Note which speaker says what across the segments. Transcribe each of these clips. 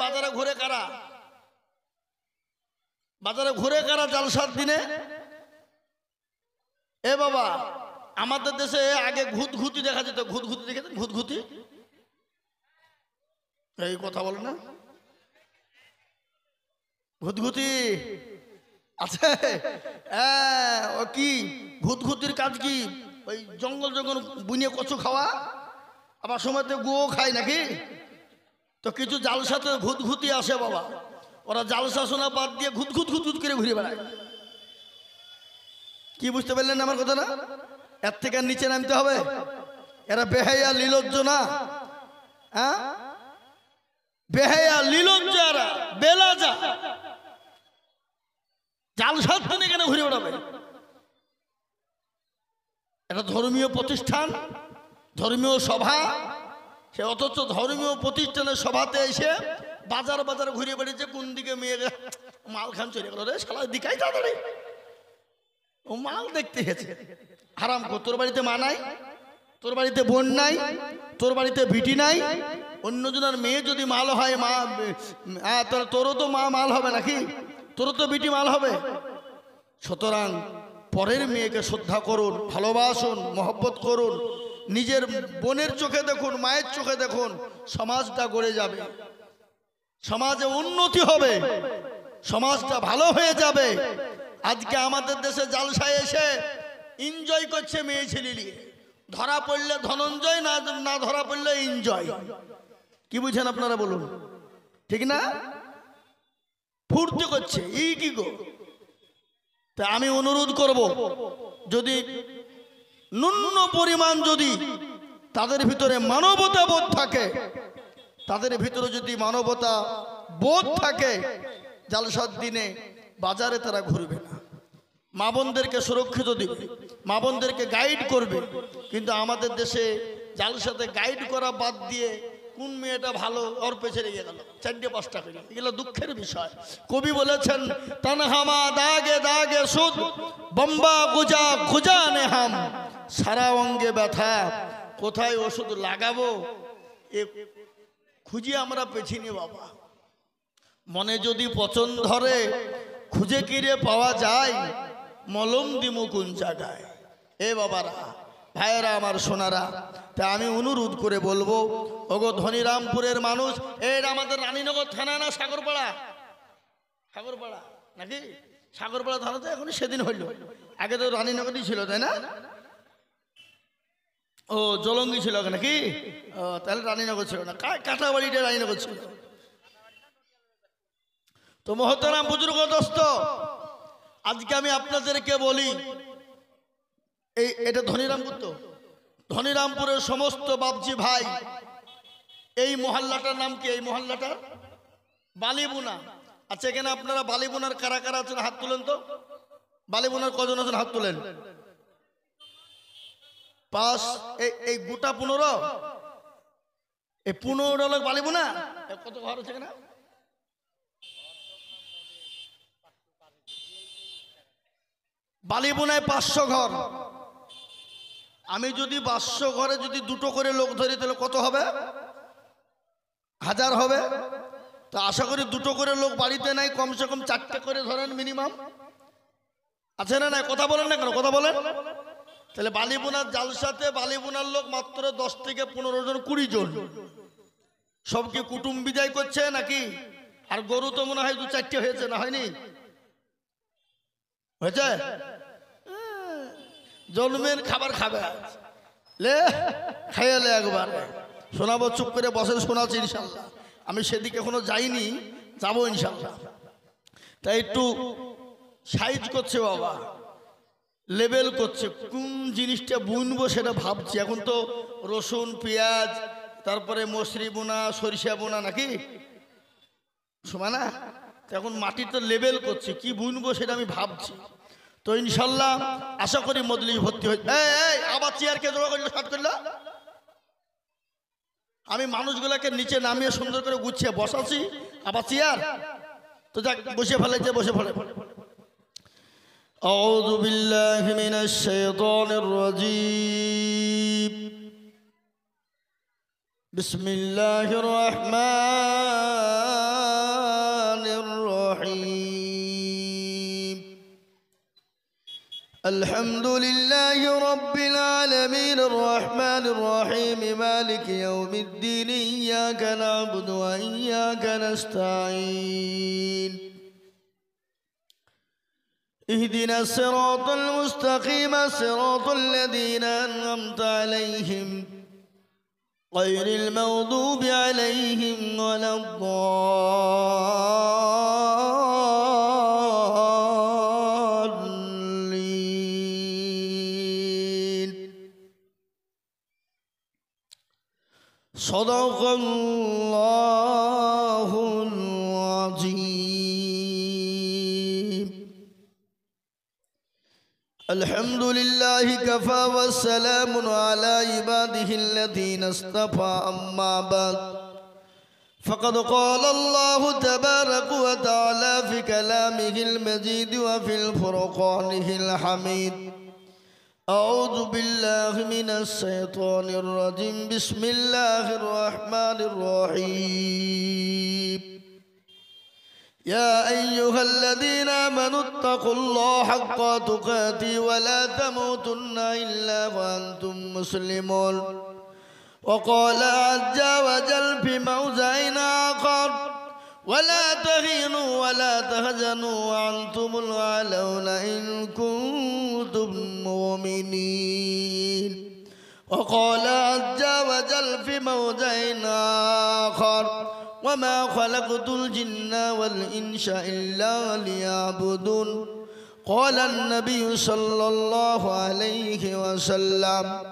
Speaker 1: বাজারে ঘুরে কারা? বাজারে ঘুরে কারা জালসার দিনে? এ বাবা, আমাদের দেশে আগে ঘুতঘুতি দেখা যেত। ঘুতঘুতি দেখেছেন? ঘুতঘুতি এই কথা বলে না, ঘুতঘুতি আছে। ও কি ঘুতঘুতির কাজ কি? ওই জঙ্গল জঙ্গল বুনিয়ে কচু খাওয়া, আবার সময়তে গুও খায় নাকি? তো কিছু জালসাতে ঘুতঘুতি আসে বাবা, ওরা জালসা শোনা বাদ দিয়ে ঘুতঘুত ঘুতঘুত করে ঘুরে বেড়ায়। কি বুঝতে পারলেন আমার কথা না? এর থেকে নিচে নামতে হবে। এরা বেহায়া লীলজ্জ না? হ্যাঁ, বেহায়া লীলজ্জ, এরা বেলাজা। জালসার দিনে কেন ঘুরে বেড়াবে? এটা ধর্মীয় প্রতিষ্ঠান, ধর্মীয় সভা, সে অথচ ধর্মীয় প্রতিষ্ঠানের সভাতে এসে বাজার বাজার ঘুরে বেড়েছে। কোন দিকে মেয়ে মাল খান চলে গেল রে শালা, দিকাই তাড়াতাড়ি ও মাল দেখতে গেছে। হারাম কর, তোর বাড়িতে মা নাই, তোর বাড়িতে বোন নাই, তোর বাড়িতে ভিটি নাই, অন্যজনের মেয়ে যদি মাল হয় মা, তোরও তো মা মাল হবে নাকি? তোরও তো বিটি মাল হবে। সুতরাং পরের মেয়েকে শ্রদ্ধা করুন, ভালোবাসুন, মহব্বত করুন। নিজের বোনের চোখে দেখুন, মায়ের চোখে দেখুন, সমাজটা গড়ে যাবে, সমাজে উন্নতি হবে, সমাজটা ভালো হয়ে যাবে। আজকে আমাদের দেশে জালসায় এসে এনজয় করছে মেয়ে ছেলে নিয়ে। ধরা পড়লে ধনঞ্জয়, না ধরা পড়লে এনজয়। কি বুঝেন আপনারা বলুন? ঠিক না? ফুর্তি করছে, এই কি গো? তা আমি অনুরোধ করব, যদি ন্যূন পরিমাণ যদি তাদের ভিতরে মানবতা বোধ থাকে, তাদের ভিতরে যদি মানবতা বোধ থাকে, জালসার দিনে বাজারে তারা ঘুরবে না, মা বোনদেরকে সুরক্ষিত দিবে, মা বোনদেরকে গাইড করবে। কিন্তু আমাদের দেশে জালসাতে গাইড করা বাদ দিয়ে কোন মেয়েটা ভালো ওর পেছনে লেগে গেল 4-5টা করে। এগুলো দুঃখের বিষয়। কবি বলেছেন, তনহামা দাগে দাগে সুদ বম্বা গুজা গুজা নে হাম। সারা অঙ্গে ব্যথা, কোথায় ওষুধ লাগাবো এ খুঁজে আমরা পেছিনি বাবা। মনে যদি পছন্দ ধরে খুঁজে কিরে পাওয়া যায়, মলম দিমু কোন জায়গায়। এ বাবারা, ভাইয়েরা আমার, সোনারা, তা আমি অনুরোধ করে বলবো, ওগো ধনীরামপুরের মানুষ, এর আমাদের রানীনগর থানা না সাগরপাড়া? সাগরপাড়া নাকি? সাগরপাড়া থানা তো এখন সেদিন হইল, আগে তো রানীনগরই ছিল, তাই না? ও জলঙ্গি ছিল নাকি? ও তাহলে রানীনগর ছিল না, কাটাবাড়িটা রানীনগর ছিল। তো মহতারাম বুজুর্গ দোস্ত, আজকে আমি আপনাদেরকে বলি, এটা ধনীরামপুর, তো ধনীরামপুরের সমস্ত বাপজি ভাই, এই মহল্লাটার নাম কি? এই মহল্লাটার বালিবুনা। আচ্ছা, এখানে আপনারা বালিবুনার কারা কারা আছেন হাত তুলেন তো। বালিবুনার কজন আছেন হাত তুলেন? 5। এই গোটা 15, এই 15 লোক বালিবুনা। কত ঘর আছে এখানে? বালিবুনায় 500 ঘর। আমি যদি 500 ঘরে যদি 2টো করে লোক ধরি, তাহলে কত হবে? 1000 হবে। তো আশা করি 2টো করে লোক বাড়িতে নাই, কমসে কম 4টে করে ধরেন মিনিমাম। আছে না? নাই? কথা বলেন না কেন? কথা বলেন। তাহলে বালিবুনার জালসাতে বালিবুনার লোক মাত্র 10 থেকে 15 জন, 20 জন। সব কি কুটুম বিদায় করছে নাকি? আর গরু তো মনে হয় 2-4টে হয়েছে, না হয়নি? হয়েছে? জন্মের খাবার খাবে, লে খাইলে একবার শোনাবো। চুপ করে বসেন, শোনাচ্ছি ইনশাল্লাহ। আমি সেদিকে এখনো যাইনি, যাবো ইনশাল্লাহ। তাই একটু সাইজ করছে বাবা, লেবেল করছে, কোন জিনিসটা বুনবো সেটা ভাবছি। এখন তো রসুন, পেঁয়াজ, তারপরে মসরি বোনা, সরিষা বোনা নাকি সময় না? এখন মাটিতে লেবেল করছে, কি বুনবো সেটা আমি ভাবছি। তো ইনশাল্লাহ আশা করি মজলিস ভর্তি হয়ে। আবার চেয়ারকে জোড়া করলো, শর্ট করলো। আমি মানুষগুলোকে নিচে নামিয়ে সুন্দর করে গুছিয়ে বসাচ্ছি, আবার চেয়ার তো যাক বসে ফেলেছে, বসে ফেলে। আউযু বিল্লাহি মিনাশ শাইতানির রাজীম। বিসমিল্লাহির রহমানির الحمد لله رب العالمين الرحمن الرحيم مالك يوم الدين إياك نعبد وإياك نستعين اهدنا الصراط المستقيم صراط الذين أنعمت عليهم غير المغضوب عليهم ولا الضالين صدق الله العظيم الحمد لله كفى والسلام على عباده الذين اصطفى أما بعد فقد قال الله تبارك وتعالى في كلامه المجيد وفي الفرقانه الحميد أعوذ بالله من الشيطان الرجيم بسم الله الرحمن الرحيم يا أيها الذين آمنوا اتقوا الله حق تقاته ولا تموتن إلا وأنتم مسلمون وقال عز وجل في موضع آخر ولا تهينوا ولا تهزنوا وأنتم الأعلون إن كنتم مؤمنين وقال عز وجل في موضع آخر وما خلقت الجن والإنس إلا ليعبدون قال النبي صلى الله عليه وسلم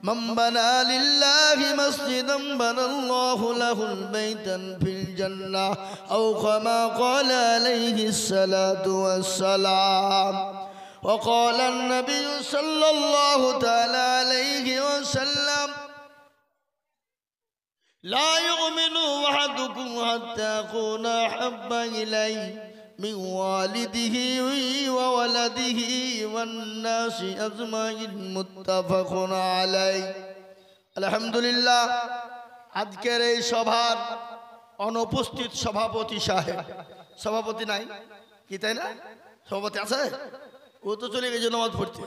Speaker 1: من بنى لله مسجدا بنى الله له بيتا في الجنة أو كما قال عليه الصلاة والسلام وقال النبي صلى الله تعالى عليه وسلم لا يؤمن أحدكم حتى أكون أحب إليه من والده وولده والناس أجمعين متفق عليه الحمد لله আজকের এই সভার অনুপস্থিত সভাপতি সাহেব সভাপতি নাই কি তাই না সভাপতি আছে ও তো চলে গেছে নামাজ পড়তে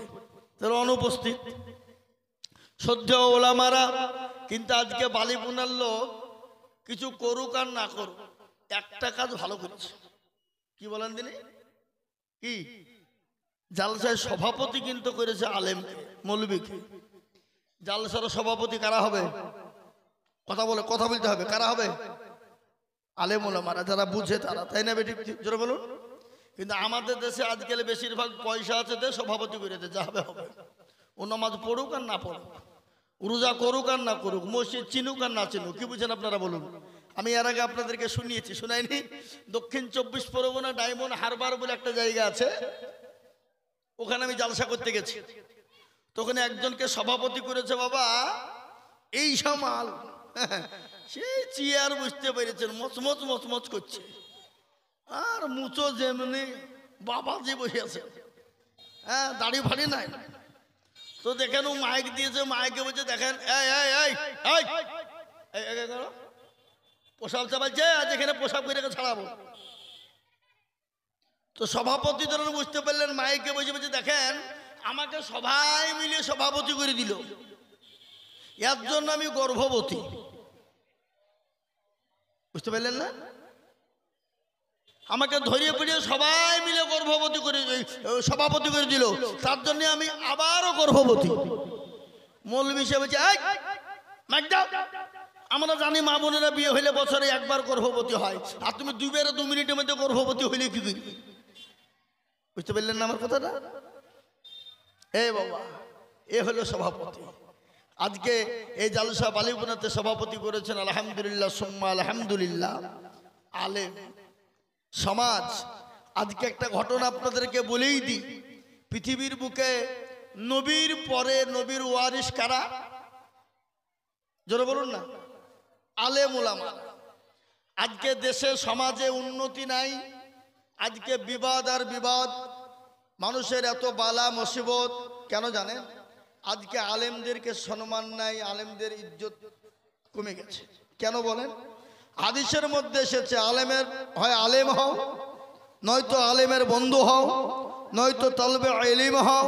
Speaker 1: তার অনুপস্থিত শ্রদ্ধেয় ওলামারা কিন্তু আজকে বালিপুনার লোক কিছু করুক আর না করুক একটা কাজ ভালো করেছে কি বলেন তিনি কি জালসার সভাপতি কিন্তু করেছে আলেম মৌলবীকে জালসার সভাপতি কারা হবে কথা বলতে হবে কারা হবে আলেম ওলামারা যারা বুঝে তারা তাই না বেটি জোরে বলুন কিন্তু আমাদের দেশে আজকাল বেশিরভাগ পয়সা আছে দে সভাপতি করে দে যা হবে হবে ও নামাজ পড়ুক আর না পড়ুক রোজা করুক আর না করুক মসজিদ চিনুক আর না চিনুক কি বুঝেন আপনারা বলুন আমি এর আগে আপনাদেরকে শুনিয়েছি শুনাইনি দক্ষিণ 24 পরগনা ডায়মন্ড হারবার বলে একটা জায়গা আছে ওখানে আমি জালসা করতে গেছি তখন একজনকে সভাপতি করেছে বাবা এই সামাল সে চেয়ার বুঝতে পেরেছেন মচমচ মচমচ করছে আর মুচো যেমনি বাবা যে বসে আছে হ্যাঁ দাড়ি ফাড়ি নাই তো দেখেন ও মাইক দিয়েছে মাইকে বলছে দেখেন পোশাক চাপাচ্ছে আজ এখানে পোশাক করে ছাড়াবো তো সভাপতি ধরুন বুঝতে পারলেন মাইকে বসে বলছে দেখেন আমাকে সবাই মিলে সভাপতি করে দিল এর জন্য আমি গর্ভবতী বুঝতে পারলেন না আমাকে ধরিয়ে পড়িয়ে সবাই মিলে গর্ভবতী করে সভাপতি করে দিল তার জন্য আমি আবারও গর্ভবতী মৌলবী সাহেব বলছে আমরা জানি মা বোনেরা বিয়ে হইলে বছরে একবার গর্ভবতী হয় আর তুমি 2 মিনিটের মধ্যে গর্ভবতী হইলে কি করবে বুঝতে পারলেন না আমার কথাটা এ বাবা এ হলো সভাপতি আজকে এই জালসা বালিপুনাতে সভাপতি করেছেন আলহামদুলিল্লাহ সুম্মা আলহামদুলিল্লাহ আলেম সমাজ আজকে একটা ঘটনা আপনাদেরকে বলেই দিই পৃথিবীর বুকে নবীর পরে নবীর ওয়ারিস কারা জোরে বলুন না আলেম ওলামা আজকে দেশে সমাজে উন্নতি নাই আজকে বিবাদ আর বিবাদ মানুষের এত বালা মুসিবত কেন জানেন আজকে আলেমদেরকে সম্মান নাই আলেমদের ইজ্জত কমে গেছে কেন বলেন হাদিসের মধ্যে এসেছে আলেমের হয় আলেম হও নয়তো আলেমের বন্ধু হও, নয়তো তলবে ইলম হও,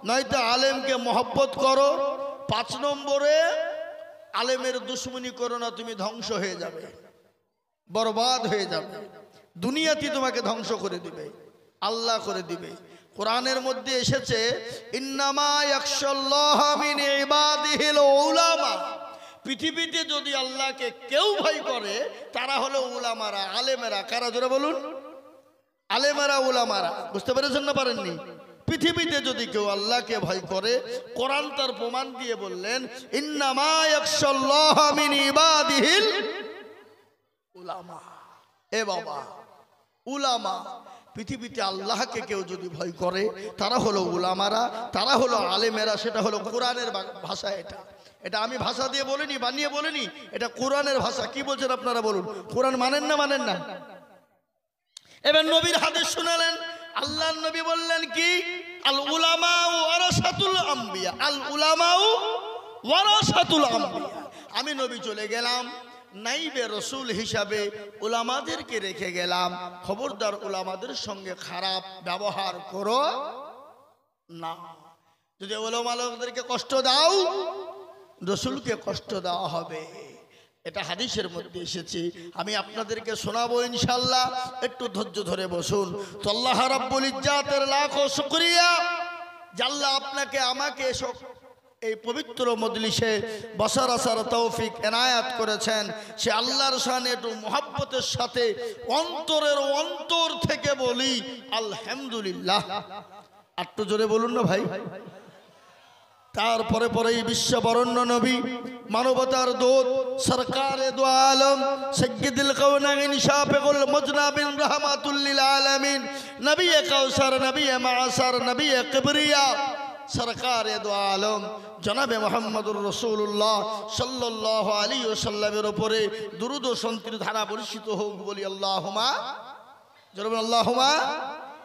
Speaker 1: নয়তো আলেমকে মহব্বত করো। 5 নম্বরে আলেমের দুশ্মনী করো না, তুমি ধ্বংস হয়ে যাবে, বরবাদ হয়ে যাবে। দুনিয়াতে তোমাকে ধ্বংস করে দিবে, আল্লাহ করে দিবে। কোরআনের মধ্যে এসেছে ইন্নামা ইয়াখশাল্লাহ মিন ইবাদিহিল উলামা। পৃথিবীতে যদি আল্লাহকে কেউ ভয় করে তারা হলো উলামারা, আলেমেরা। কারা? জোরে বলুন। আলেমেরা, উলামারা। বুঝতে পেরেছেন না পারেননি? পৃথিবীতে যদি কেউ আল্লাহকে ভয় করে, কোরআন তার প্রমাণ দিয়ে বললেন ইন্নামা ইয়াখশাল্লাহ মিন ইবাদিহিল উলামা। এ বাবা, উলামা। পৃথিবীতে আল্লাহকে কেউ যদি ভয় করে তারা হলো উলামারা, তারা হলো আলেমেরা। সেটা হলো কোরআনের ভাষা। এটা আমি ভাষা দিয়ে বলিনি, বানিয়ে বলিনি, এটা কোরআনের ভাষা। কি বলছেন আপনারা বলুন? কোরআন মানেন না? মানেন না? এবার নবীর হাদিস শুনালেন। আল্লাহর নবী বললেন কি? আল উলামা ওয়ারাসাতুল আম্বিয়া। আল উলামা ওয়ারাসাতুল আম্বিয়া। আমি নবী চলে গেলাম, নাইবে রসুল হিসাবে উলামাদেরকে রেখে গেলাম। খবরদার উলামাদের সঙ্গে খারাপ ব্যবহার করো না। যদি উলামাদেরকে কষ্ট দাও, রসুলকে কষ্ট দেওয়া হবে। এটা হাদিসের মধ্যে এসেছে, আমি আপনাদেরকে শোনাবো ইনশাআল্লাহ। একটু ধৈর্য ধরে বসুন। তো আল্লাহ রাব্বুল ইজ্জাতের লাখো শুকরিয়া যে আল্লাহ আপনাকে আমাকে এই পবিত্র মজলিসে বসার আসার তৌফিক এনায়াত করেছেন। সে আল্লাহর শানে একটু মুহাব্বতের সাথে অন্তরের অন্তর থেকে বলি আলহামদুলিল্লাহ। একটু জোরে বলুন না ভাই। তারপরে পরেই বিশ্ববরণ্য নবী, মানবতার দূত, সরকারে দু আলম, সাইয়্যিদুল কাওনাইন, শাফিউল মুজনাবিন, রাহমাতুল লিল আলামিন, নবী কাউসার, নবী মাআসার, নবী কিবরিয়া, সরকারে দু আলম জনাবে মুহাম্মদুর রাসূলুল্লাহ সাল্লাল্লাহু আলাইহি ওয়াসাল্লামের উপরে দুরূদ ও শান্তির ধারা বর্ষিত হোক। বলি আল্লাহুম্মা, জনাবে আল্লাহুম্মা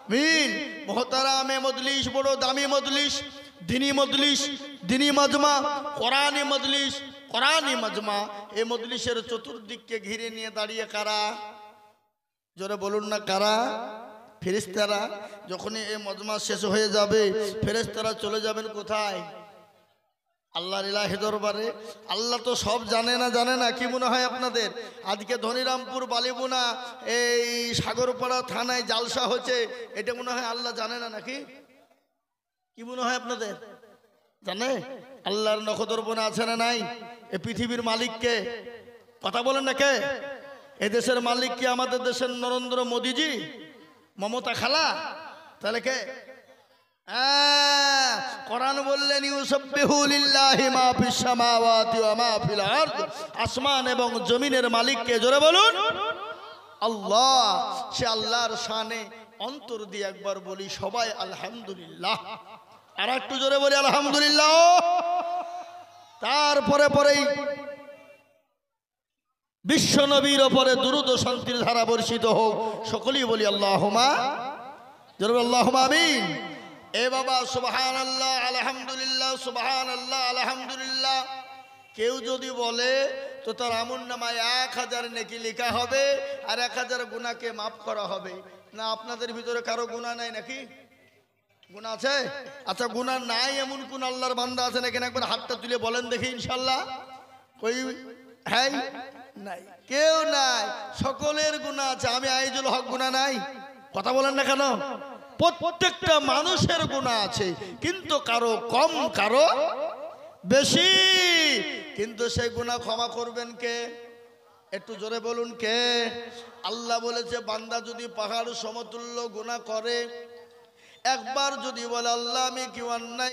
Speaker 1: আমিন। মুহতারামে মজলিস, বড় দামি মজলিস, দিনী মজলিস, দিনী মাজমা, কোরআনী মজলিস, কোরআনী মাজমা। এই মজলিসের চতুর্দিককে ঘিরে নিয়ে দাঁড়িয়ে কারা? জোরে বলুন না কারা? ফেরেশতারা। যখনই এই মজমা শেষ হয়ে যাবে ফেরেশতারা চলে যাবেন কোথায়? আল্লাহর ইলাহি দরবারে। আল্লাহ তো সব জানে না, জানে না? কি মনে হয় আপনাদের? আজকে ধনিরামপুর বালিবুনা এই সাগরপাড়া থানায় জালসা হচ্ছে, এটা মনে হয় আল্লাহ জানে না নাকি? কি মনে হয় আপনাদের? জানে? আল্লাহর নখদর্পণে আছে না নাই? এই পৃথিবীর মালিককে কথা বলেন না কে? এই দেশের মালিক কি আমাদের দেশের নরেন্দ্র মোদীজি, মমতা খালা? তাহলে কে? কোরআন বললেন ইউসাব্বিহু লিল্লাহি মা ফিস সামাওয়াতি ওয়া মা ফিল আরদ। আসমান এবং জমিনের মালিককে। জোরে বলুন আল্লাহ। সে আল্লাহর শানে অন্তর দিয়ে একবার বলি সবাই আলহামদুলিল্লাহ। আর একটু জোরে বলি আলহামদুলিল্লাহ। তারপরে পরেই বিশ্ব নবীর ওপরে দুরূদ ও শান্তির ধারা বর্ষিত হোক। সকলেই বলি আল্লাহুম্মা, জোরে বলি আল্লাহুম্মা আমিন। এ বাবা, সুবহানাল্লাহ, আলহামদুলিল্লাহ, সুবহানাল্লাহ, আলহামদুলিল্লাহ। কেউ যদি বলে তো তার আমলনামায় 1000 নেকি লেখা হবে আর 1000 গুনাহকে মাফ করা হবে। না, আপনাদের ভিতরে কারো গুনাহ নাই নাকি? গুনাহ আছে? আচ্ছা, গুনাহ নাই এমন কোন আল্লাহর বান্দা আছেন এখানে? একবার হাতটা তুলে বলেন দেখি ইনশাআল্লাহ। কই? হ্যাঁ, নাই, কেউ নাই। সকলের গুনাহ আছে। আমি আইজুল হক, গুনাহ নাই? কথা বলেন না কেন? প্রত্যেকটা মানুষের গুনাহ আছে, কিন্তু কারো কম কারো বেশি। কিন্তু সেই গুনাহ ক্ষমা করবেন কে? একটু জোরে বলুন কে? আল্লাহ বলেছে বান্দা যদি পাহাড় সমতুল্য গুনাহ করে, একবার যদি বলে আল্লাহ আমি কি অন্যায়